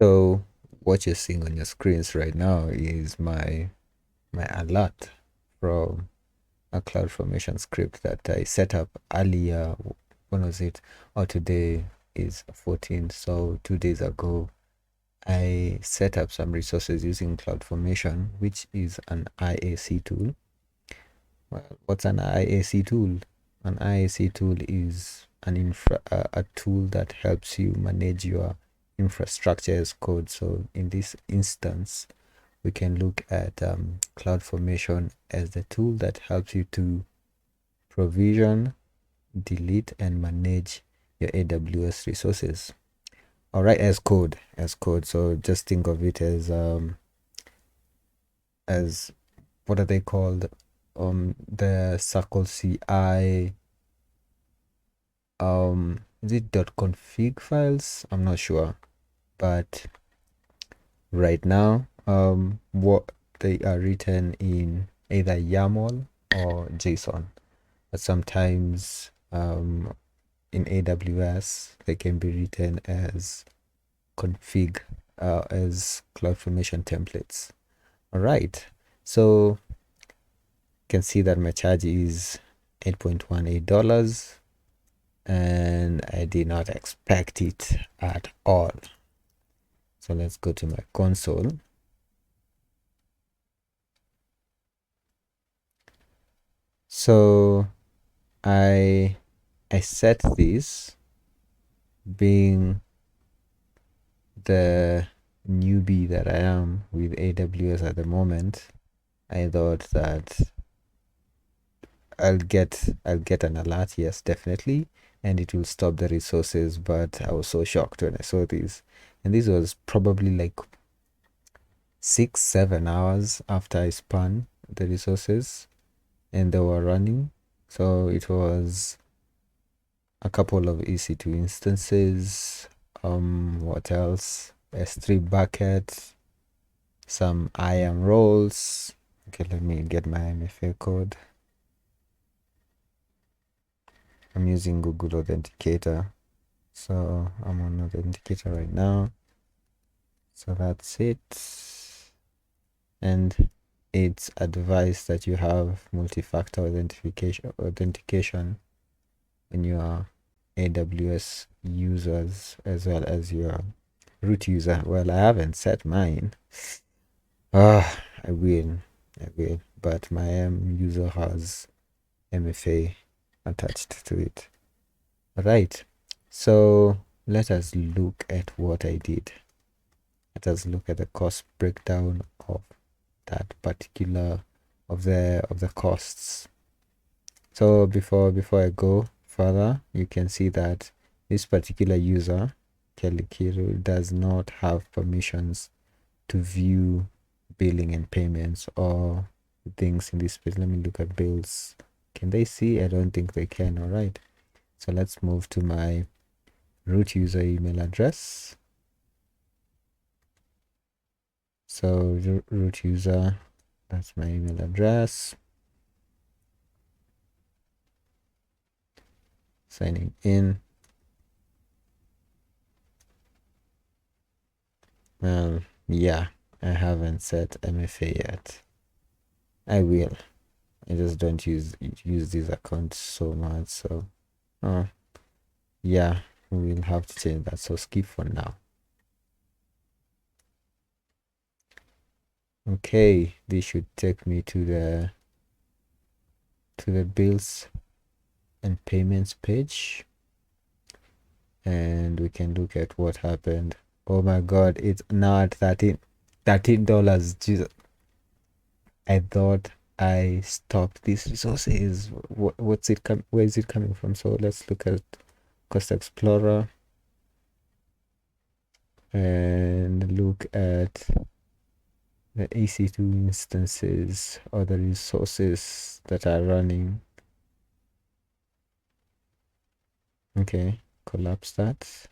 So what you're seeing on your screens right now is my alert from a CloudFormation script that I set up earlier. When was it? Oh, today is 14th. So 2 days ago, I set up some resources using CloudFormation, which is an IAC tool. Well, what's an IAC tool? An IAC tool is a tool that helps you manage your infrastructure as code. So in this instance, we can look at CloudFormation as the tool that helps you to provision, delete, and manage your AWS resources. All right, as code. So just think of it as what are they called? The Circle CI. Is it .config files? I'm not sure, but right now, what they are written in either YAML or JSON. But sometimes in AWS they can be written as config as CloudFormation templates. All right, so you can see that my charge is $8.18 and I did not expect it at all. So let's go to my console. So I set this, being the newbie that I am with AWS at the moment. I thought that I'll get an alert, yes, definitely, and it will stop the resources. But I was so shocked when I saw this, and this was probably like 6-7 hours after I spun the resources and they were running. So it was a couple of EC2 instances. What else? S3 bucket, some IAM roles. Okay, let me get my MFA code. I'm using Google Authenticator, so I'm on Authenticator right now. So that's it. And it's advised that you have multi-factor authentication when you are AWS users as well as your root user. Well, I haven't set mine. I will, but my user has MFA attached to it. All right, so let us look at what I did. Let us look at the cost breakdown of that particular of the costs. So before I go further, you can see that this particular user, Kelikiru, does not have permissions to view billing and payments or things in this space. Let me look at bills. Can they see? I don't think they can. All right, so let's move to my root user email address. So root user, that's my email address. Signing in. Well, yeah, I haven't set MFA yet. I will. I just don't use these accounts so much. So, yeah, we'll have to change that. So skip for now. Okay, this should take me to the bills and payments page, and we can look at what happened. Oh my God, it's now at $13. Jesus, I thought I stopped these resources. What's it where is it coming from? So let's look at Cost Explorer and look at the EC2 instances or the resources that are running. Okay, collapse that.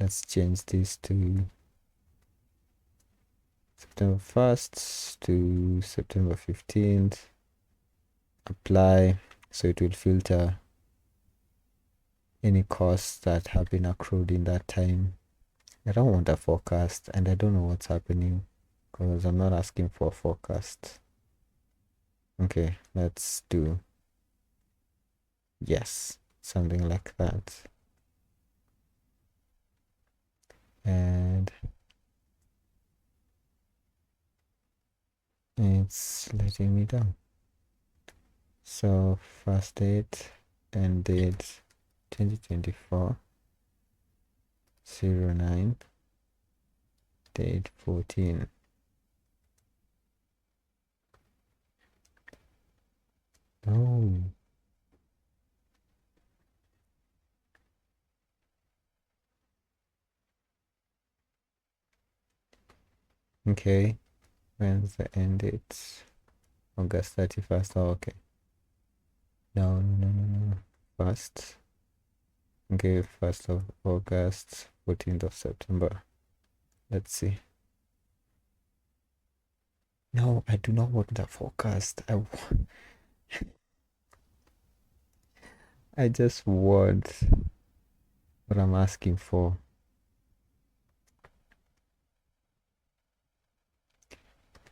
Let's change this to September 1st to September 15th. Apply, so it will filter any costs that have been accrued in that time. I don't want a forecast, and I don't know what's happening because I'm not asking for a forecast. Okay, let's do yes, something like that. And it's letting me down. So first date, end date 2024 09 date 14. Oh, okay. When's the end date? August 31st. Oh, okay. No, no, no, no, no. First. Okay, 1st of August, 14th of September. Let's see. No, I do not want the forecast. I just want what I'm asking for.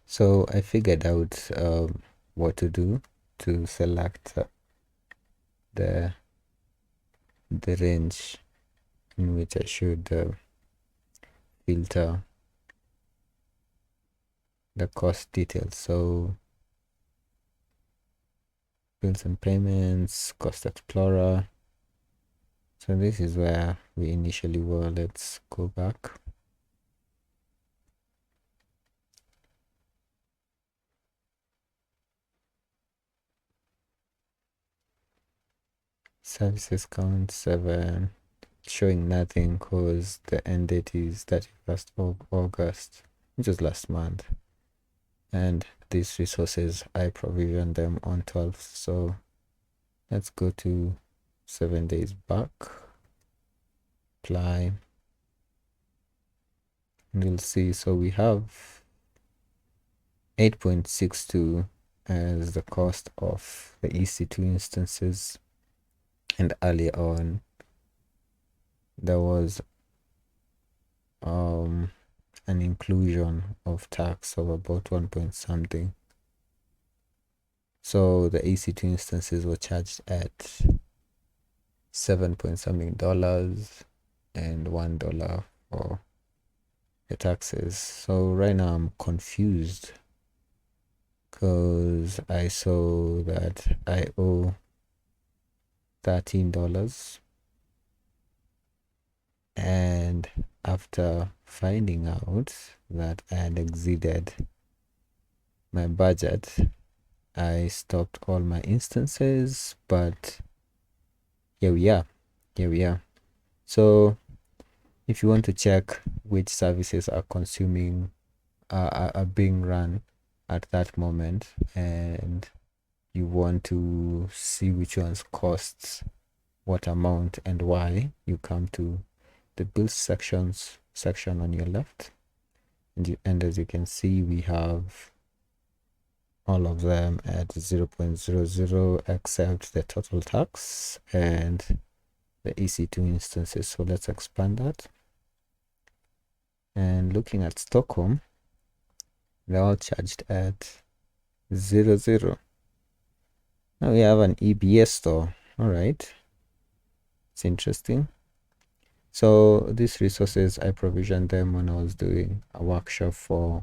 So I figured out what to do to select the range in which I should filter the cost details. So bills and payments, cost explorer. So this is where we initially were. Let's go back. Services count 7, showing nothing because the end date is 31st of August, which was last month. And these resources, I provisioned them on 12th. So let's go to 7 days back, apply, and you'll see. So we have 8.62 as the cost of the EC2 instances. And earlier on, there was an inclusion of tax of about 1 point something. So the EC2 instances were charged at 7 point something dollars and $1 for the taxes. So right now I'm confused because I saw that I owe $13, and after finding out that I had exceeded my budget, I stopped all my instances, but here we are. So if you want to check which services are consuming are being run at that moment, and you want to see which ones costs what amount and why, you come to the bills section on your left, and as you can see, we have all of them at 0.00 except the total tax and the EC2 instances. So let's expand that. And looking at Stockholm, they're all charged at 00. Now we have an EBS store. All right, it's interesting. So these resources, I provisioned them when I was doing a workshop for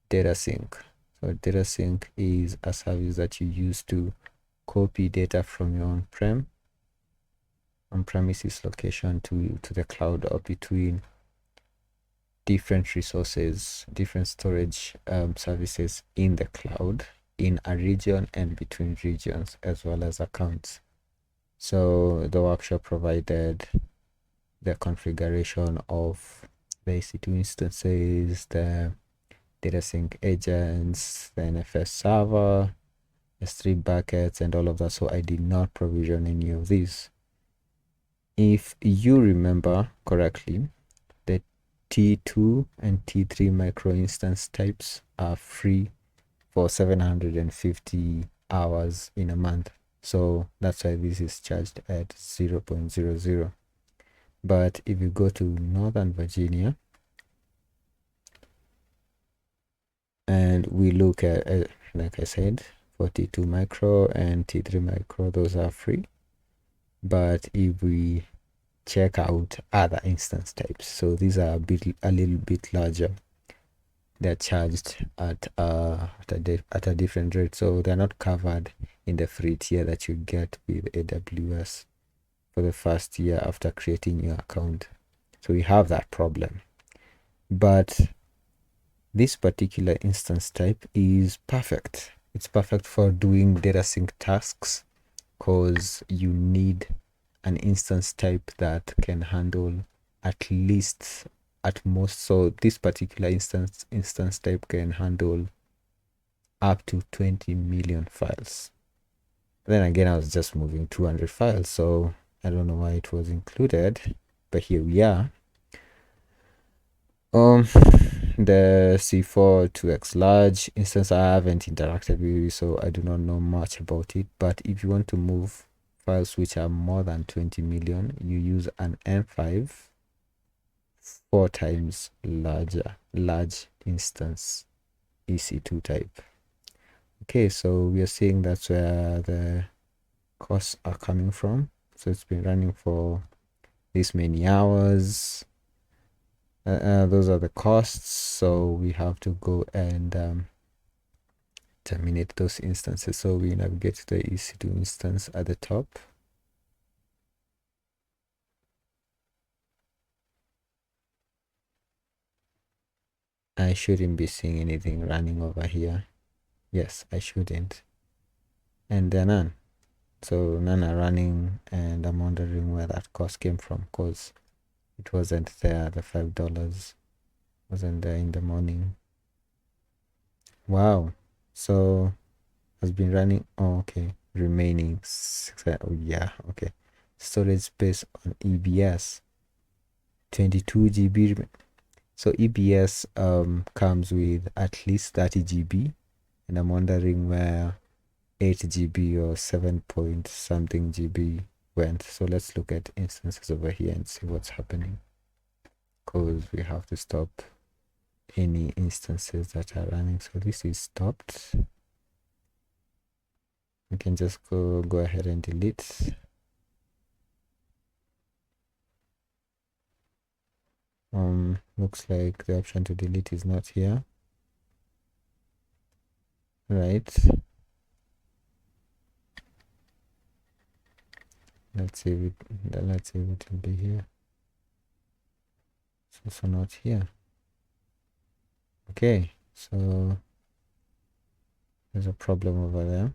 data sync. So data sync is a service that you use to copy data from your on-premises location to the cloud, or between different resources, different storage services in the cloud, in a region and between regions, as well as accounts. So the workshop provided the configuration of the EC2 instances, the data sync agents, the NFS server, S3 buckets, and all of that. So I did not provision any of these. If you remember correctly, the T2 and T3 micro instance types are free for 750 hours in a month. So that's why this is charged at 0.00. But if you go to Northern Virginia and we look at, like I said, 42 micro and T3 micro, those are free. But if we check out other instance types, so these are a little bit larger, they're charged at a different rate, so they're not covered in the free tier that you get with AWS for the first year after creating your account. So we have that problem. But this particular instance type is perfect. It's perfect for doing data sync tasks because you need an instance type that can handle at least, at most, so this particular instance type can handle up to 20 million files. Then again, I was just moving 200 files, so I don't know why it was included, but here we are. The C4 2x large instance, I haven't interacted with it, so I do not know much about it. But if you want to move files which are more than 20 million, you use an M5 4 times large instance EC2 type. Okay, so we are seeing that's where the costs are coming from. So it's been running for this many hours. Those are the costs, so we have to go and terminate those instances. So we navigate to the EC2 instance at the top. I shouldn't be seeing anything running over here. Yes, I shouldn't. And they're none. So none are running, and I'm wondering where that cost came from, because it wasn't there. The $5 wasn't there in the morning. Wow. So has been running. Oh, okay. Remaining 6. Oh, yeah. Okay. Storage space on EBS 22 GB. So EBS comes with at least 30 GB, and I'm wondering where 8 GB or 7 point something GB went. So let's look at instances over here and see what's happening, because we have to stop any instances that are running. So this is stopped. We can just go ahead and delete. Looks like the option to delete is not here, right? Let's see if it will be here. It's also not here. Okay, so there's a problem over there,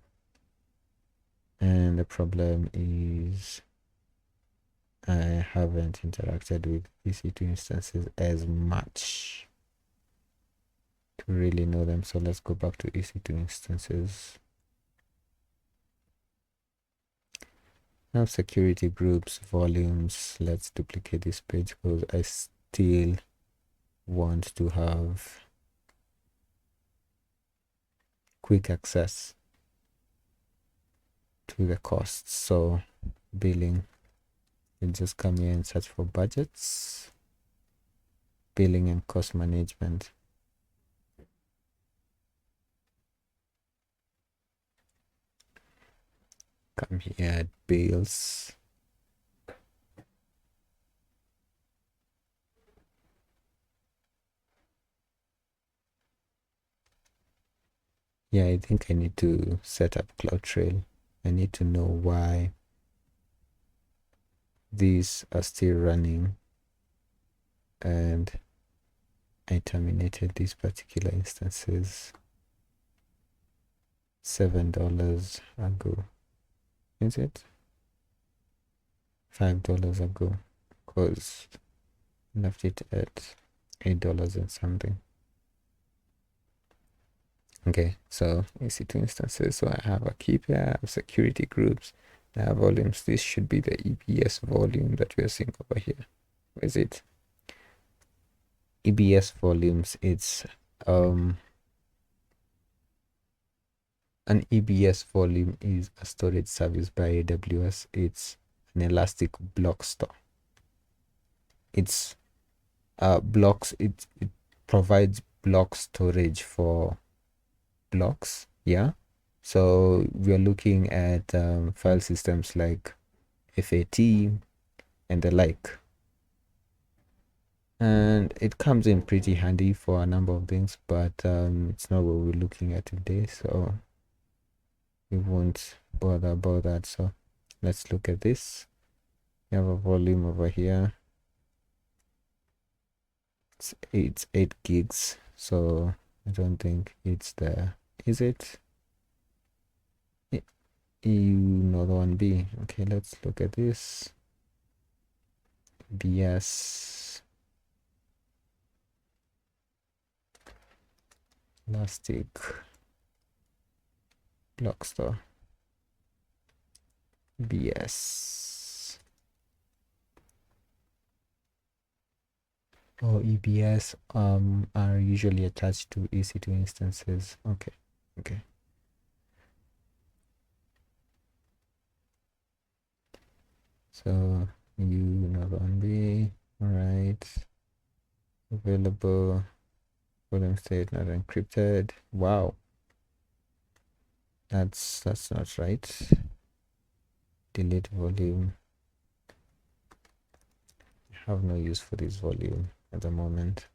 and the problem is I haven't interacted with EC2 instances as much to really know them. So let's go back to EC2 instances. Now security groups, volumes. Let's duplicate this page because I still want to have quick access to the costs. So billing, you just come here and search for budgets, billing and cost management. Come here, bills. Yeah, I think I need to set up CloudTrail. I need to know why these are still running, and I terminated these particular instances $7 ago. Is it $5 ago? Because left it at $8 and something. Okay, so EC2 instances. So I have a key pair, I have security groups, I have volumes. This should be the EBS volume that we are seeing over here. Where is it? EBS volumes. It's An EBS volume is a storage service by AWS. It's an elastic block store. It's blocks. It provides block storage for blocks. Yeah. So we are looking at file systems like FAT and the like. And it comes in pretty handy for a number of things, but it's not what we're looking at today, so we won't bother about that. So let's look at this. We have a volume over here. It's 8 gigs, so I don't think it's there. Is it? Another one B. Okay, let's look at this. BS elastic block store. BS. Oh, EBS are usually attached to EC2 instances. Okay. So another one B. All right. Available. Volume state not encrypted. Wow. That's not right. Delete volume. I have no use for this volume at the moment.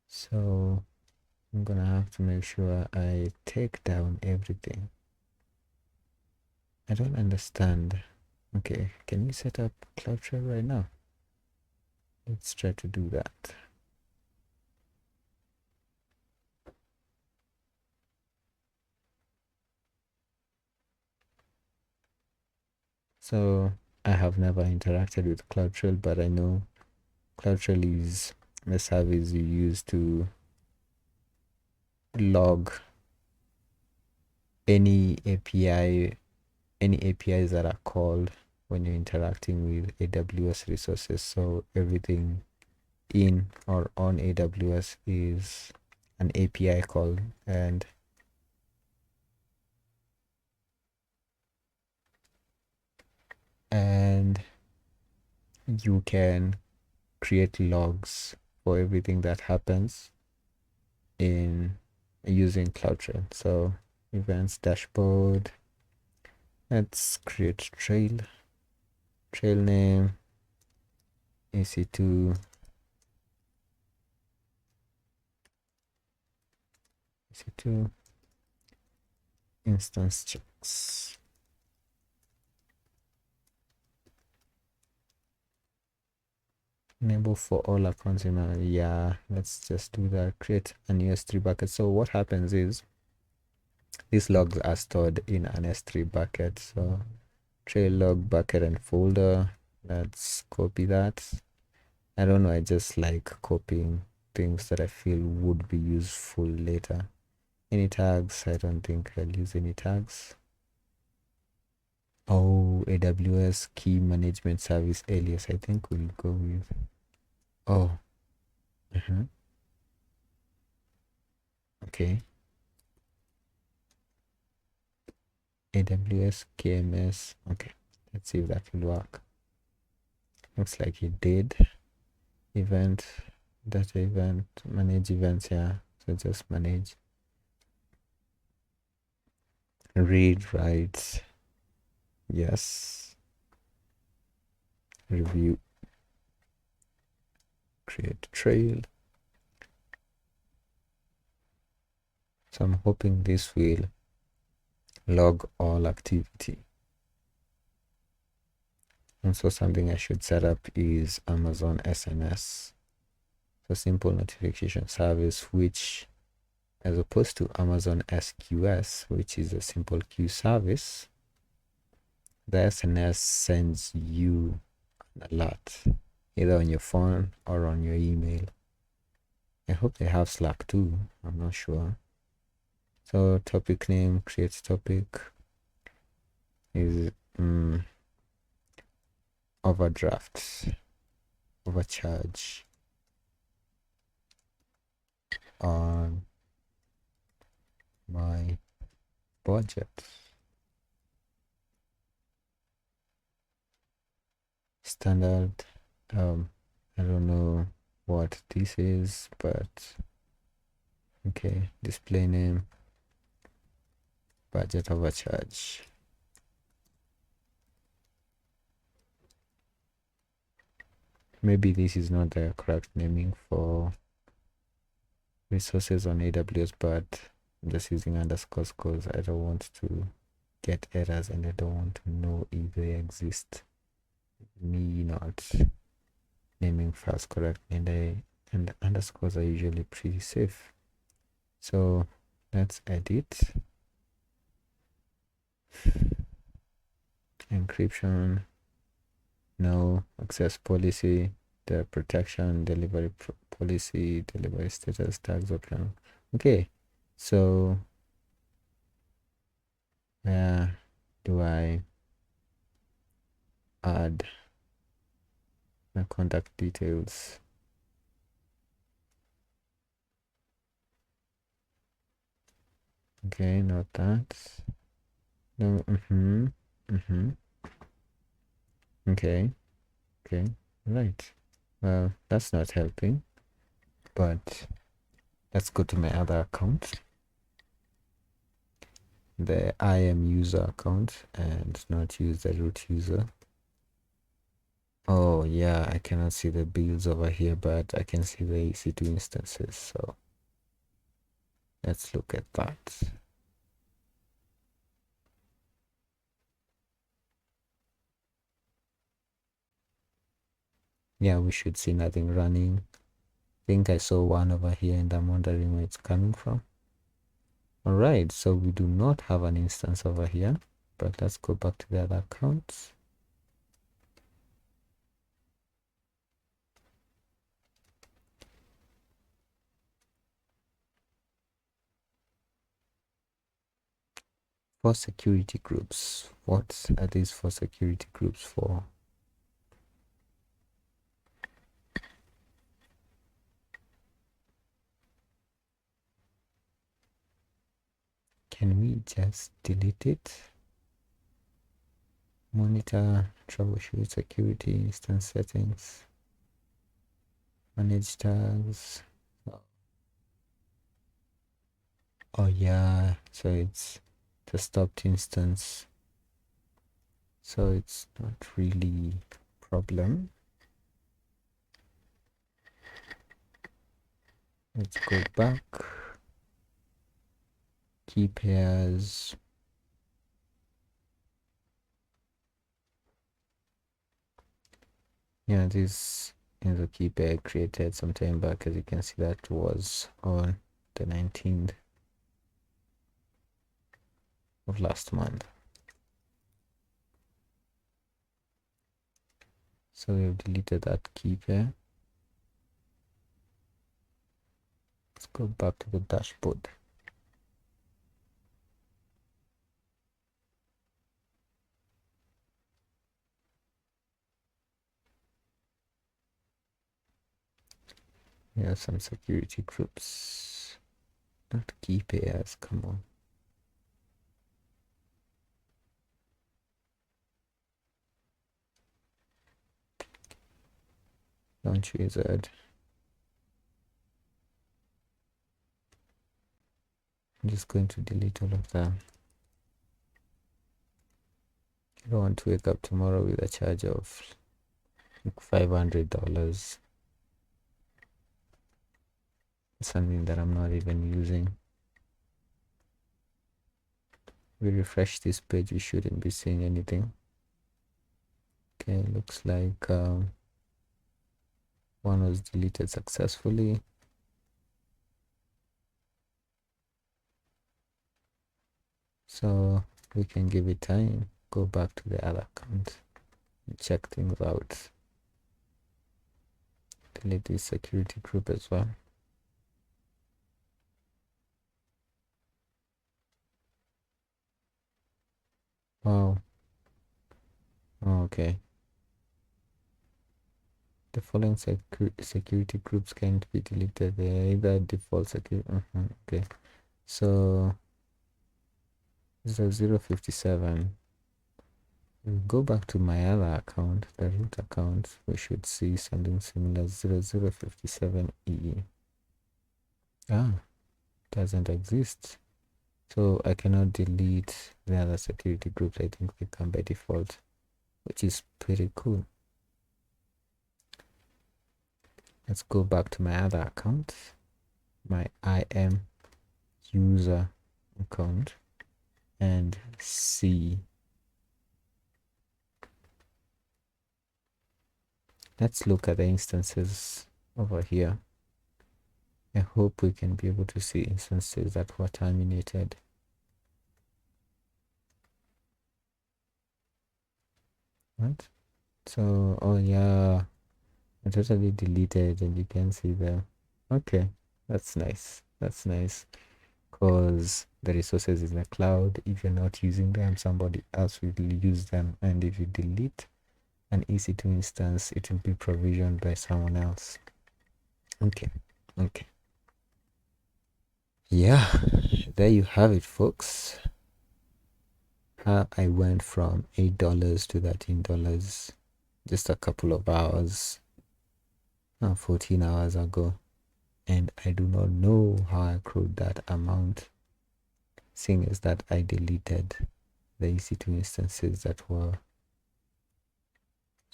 So I'm gonna have to make sure I take down everything. I don't understand. Okay, can you set up CloudTrail right now? Let's try to do that. So I have never interacted with CloudTrail, but I know CloudTrail is a service you use to log any APIs that are called when you're interacting with AWS resources. So everything in or on AWS is an API call, and you can create logs for everything that happens in using CloudTrail. So events dashboard. Let's create trail name EC2 instance checks. Enable for all accounts in my, yeah, let's just do that. Create an S3 bucket. So what happens is these logs are stored in an S3 bucket. So trail log bucket and folder. Let's copy that. I don't know, I just like copying things that I feel would be useful later. Any tags? I don't think I'll use any tags. Oh, AWS key management service alias. I think we'll go with. Oh. Okay. AWS KMS. Okay. Let's see if that will work. Looks like it did. Event, data event, manage events. Yeah. So just manage. Read, write. Yes. Review. Create trail. So I'm hoping this will log all activity. And so something I should set up is Amazon SMS. So simple notification service, which as opposed to Amazon SQS, which is a simple queue service, the SNS sends you an alert either on your phone or on your email. I hope they have Slack too. I'm not sure. So topic name, create topic is overdraft, overcharge on my budget. Standard. I don't know what this is, but okay. Display name, budget overcharge. Maybe this is not the correct naming for resources on AWS, but I'm just using underscores because I don't want to get errors and I don't want to know if they exist. Me not naming files correctly, and underscores are usually pretty safe. So let's edit encryption, no access policy, the protection, delivery policy, delivery status, tags option. Okay, so where do I add my contact details? Okay, not that. No, okay, right. Well, that's not helping, but let's go to my other account, the IM user account, and not use the root user. Oh yeah, I cannot see the builds over here, but I can see the EC2 instances, so let's look at that. Yeah, we should see nothing running. I think I saw one over here and I'm wondering where it's coming from. Alright, so we do not have an instance over here, but let's go back to the other accounts. For security groups, what are these for security groups for? Can we just delete it? Monitor, troubleshoot, security, instance settings, manage tags. Oh yeah, so it's the stopped instance. So it's not really a problem. Let's go back. Key pairs. Yeah, this is a key pair created some time back. As you can see, that was on the 19th of last month. So we've deleted that key pair. Let's go back to the dashboard. Here are some security groups. Not key pairs, come on. Launch wizard. I'm just going to delete all of them. I don't want to wake up tomorrow with a charge of like $500. Something that I'm not even using. We refresh this page, we shouldn't be seeing anything. Okay, looks like one was deleted successfully. So we can give it time, go back to the other account and check things out. Delete this security group as well. Wow. Oh, okay. The following security groups can't be deleted. They're either default security. Okay. So 0057. We'll go back to my other account, the root account. We should see something similar. 0057E. Doesn't exist. So I cannot delete the other security groups. I think they come by default, which is pretty cool. Let's go back to my other account, my IM user account, and see. Let's look at the instances over here. I hope we can be able to see instances that were terminated. Right? So, oh yeah, I totally deleted, and you can see them. Okay, that's nice. That's nice, because the resources in the cloud, if you're not using them, somebody else will use them, and if you delete an EC2 instance, it will be provisioned by someone else. Okay. Yeah, there you have it, folks. How I went from $8 to $13 just a couple of hours, 14 hours ago, and I do not know how I accrued that amount, seeing as that I deleted the EC2 instances that were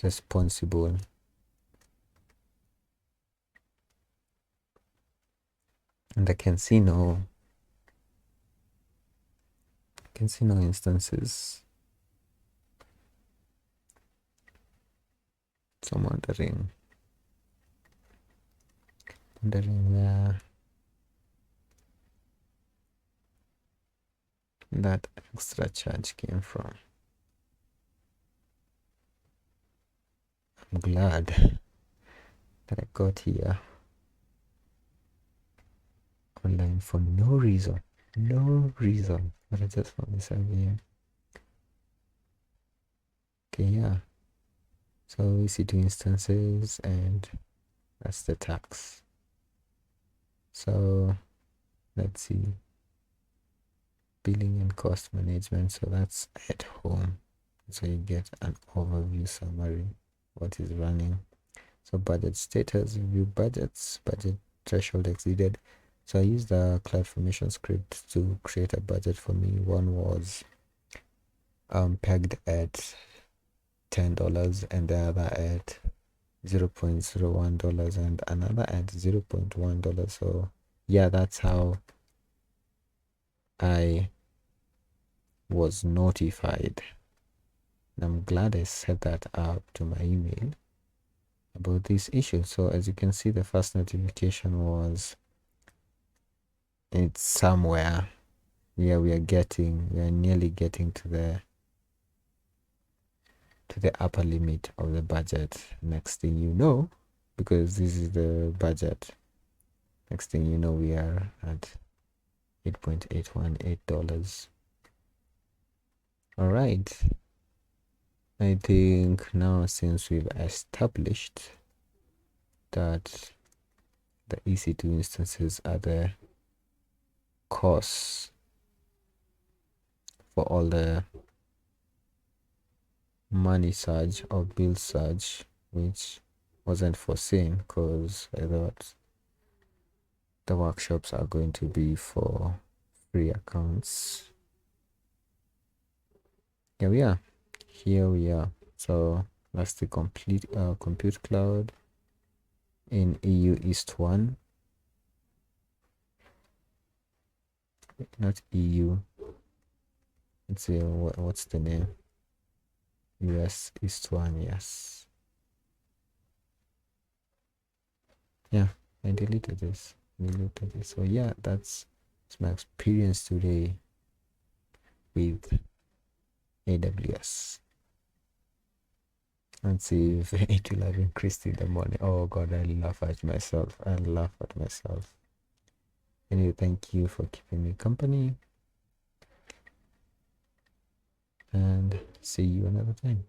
responsible. And I can see no instances. So I'm wondering where that extra charge came from. I'm glad that I got here online for no reason, but I just found this over here. Okay, yeah. So we see 2 instances, and that's the tax. So let's see, billing and cost management. So that's at home. So you get an overview summary, what is running. So budget status, review budgets, budget threshold exceeded. So I used the CloudFormation script to create a budget for me. One was pegged at $10 and the other at $0.01 and another at $0.1. So yeah, that's how I was notified. And I'm glad I set that up to my email about this issue. So as you can see, the first notification was, it's somewhere. Yeah, we are nearly getting to the upper limit of the budget. Next thing you know, because this is the budget, next thing you know, we are at $8.818. All right, I think now, since we've established that the EC2 instances are the cause for all the money surge or bill surge, which wasn't foreseen, because I thought the workshops are going to be for free accounts. Here we are. So that's the complete compute cloud in EU East 1, not EU, it's what's the name, US East 1. Yes, yeah, I deleted this. So yeah, that's my experience today with AWS. Let's see if it will have increased in the morning. Oh god, I laugh at myself. Anyway, thank you for keeping me company, and see you another time.